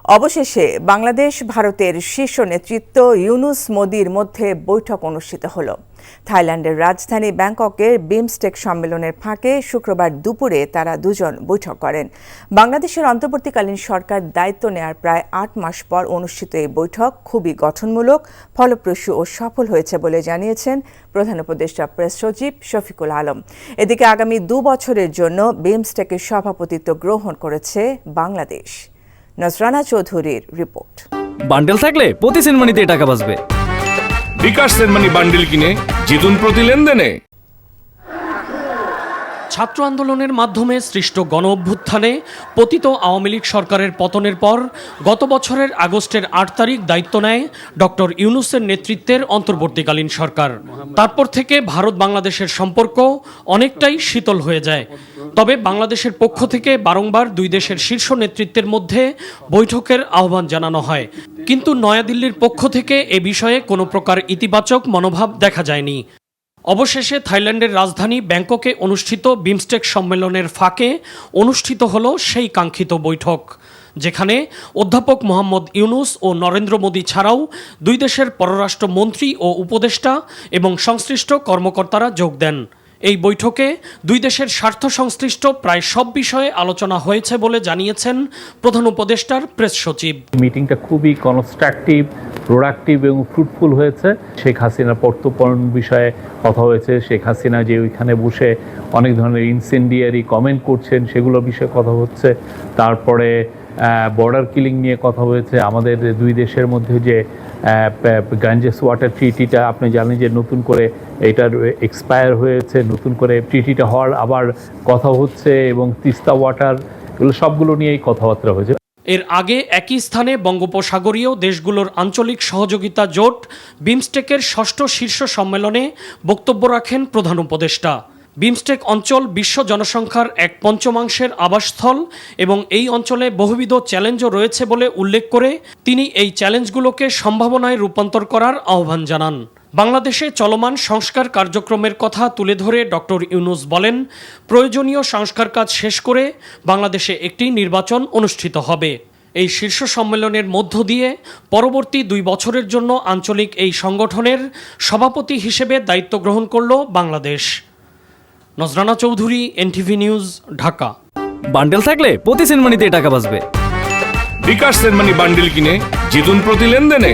অবশেষে বাংলাদেশ ভারতের শীর্ষ নেতৃত্ব ইউনুস মোদির মধ্যে বৈঠক অনুষ্ঠিত হলো। থাইল্যান্ডের রাজধানী ব্যাংককের বিমস্টেক সম্মেলনের ফাঁকে শুক্রবার দুপুরে তারা দুজন বৈঠক করেন। বাংলাদেশের অন্তর্বর্তীকালীন সরকার দায়িত্ব নেয়ার প্রায় ৮ মাস পর অনুষ্ঠিত এই বৈঠক খুবই গঠনমূলক, ফলপ্রসূ ও সফল হয়েছে বলে জানিয়েছেন প্রধান উপদেষ্টা প্রেস সচিব শফিকুল আলম। এদিকে আগামী 2 বছরের জন্য বিমস্টেকের সভাপতিত্ব গ্রহণ করেছে বাংলাদেশ। নজরানা চৌধুরীর রিপোর্ট। বান্ডেল থাকলে প্রতি সেনমানিতে টাকা বাঁচবে। বিকাশ সেনমানি বান্ডেল কিনে জিতুন প্রতি লেনদেনে। ছাত্র আন্দোলনের মাধ্যমে সৃষ্ট গণ অভ্যুত্থানে পতিত আওয়ামী লীগ সরকারের পতনের পর গত বছরের আগস্টের ৮ তারিখ দায়িত্ব নেয় ডক্টর ইউনূসের নেতৃত্বের অন্তর্বর্তীকালীন সরকার। তারপর থেকে ভারত বাংলাদেশের সম্পর্ক অনেকটাই শীতল হয়ে যায়। তবে বাংলাদেশের পক্ষ থেকে বারংবার দুই দেশের শীর্ষ নেতৃত্বের মধ্যে বৈঠকের আহ্বান জানানো হয়, কিন্তু নয়াদিল্লির পক্ষ থেকে এ বিষয়ে কোনো প্রকার ইতিবাচক মনোভাব দেখা যায়নি। অবশেষে থাইল্যান্ডের রাজধানী ব্যাংককে অনুষ্ঠিত বিমস্টেক সম্মেলনের ফাঁকে অনুষ্ঠিত হলো সেই কাঙ্ক্ষিত বৈঠক, যেখানে অধ্যাপক মোহাম্মদ ইউনূস ও নরেন্দ্র মোদী ছাড়াও দুই দেশের পররাষ্ট্র মন্ত্রী ও উপদেষ্টা এবং সংশ্লিষ্ট কর্মকর্তারা যোগ দেন। এই বৈঠকে দুই দেশের স্বার্থ সংশ্লিষ্ট প্রায় সব বিষয়ে আলোচনা হয়েছে বলে জানিয়েছেন প্রধান উপদেষ্টার প্রেস সচিব। মিটিংটা খুবই কনস্ট্রাকটিভ, প্রোডাক্টিভ এবং ফ্রুটফুল হয়েছে। শেখ হাসিনার প্রত্যর্পণ বিষয়ে কথা হয়েছে। শেখ হাসিনা যে ওইখানে বসে অনেক ধরনের ইনসেন্ডিয়ারি কমেন্ট করছেন সেগুলোর বিষয়ে কথা হচ্ছে। তারপরে বর্ডার কিলিং নিয়ে কথা হয়েছে। আমাদের দুই দেশের মধ্যে যে গাঞ্জেস ওয়াটার ট্রিটিটা আপনি জানেন যে নতুন করে এটার এক্সপায়ার হয়েছে, নতুন করে ট্রিটিটা হওয়ার আবার কথা হচ্ছে, এবং তিস্তা ওয়াটার, এগুলো সবগুলো নিয়েই কথাবার্তা হয়েছে। এর আগে একই স্থানে বঙ্গোপসাগরীয় দেশগুলোর আঞ্চলিক সহযোগিতা জোট বিমস্টেকের ৬ষ্ঠ শীর্ষ সম্মেলনে বক্তব্য রাখেন প্রধান উপদেষ্টা। বিমস্টেক অঞ্চল বিশ্ব জনসংখ্যার 1/5 আবাসস্থল এবং এই অঞ্চলে বহুবিধ চ্যালেঞ্জও রয়েছে বলে উল্লেখ করে তিনি এই চ্যালেঞ্জগুলোকে সম্ভাবনায় রূপান্তর করার আহ্বান জানান। বাংলাদেশে চলমান সংস্কার কার্যক্রমের কথা তুলে ধরে ডক্টর ইউনূস বলেন, প্রয়োজনীয় সংস্কার কাজ শেষ করে বাংলাদেশে একটি নির্বাচন অনুষ্ঠিত হবে। এই শীর্ষ সম্মেলনের মধ্য দিয়ে পরবর্তী 2 বছরের জন্য আঞ্চলিক এই সংগঠনের সভাপতি হিসেবে দায়িত্ব গ্রহণ করল Bangladesh. Nazrana Chowdhury, NTV news, Dhaka. Bundle থাকলে প্রতি সেনমানিতে টাকা বাঁচবে। বিকাশ সেনমানি বান্ডেল কিনে জিতুন প্রতি লেনদেনে।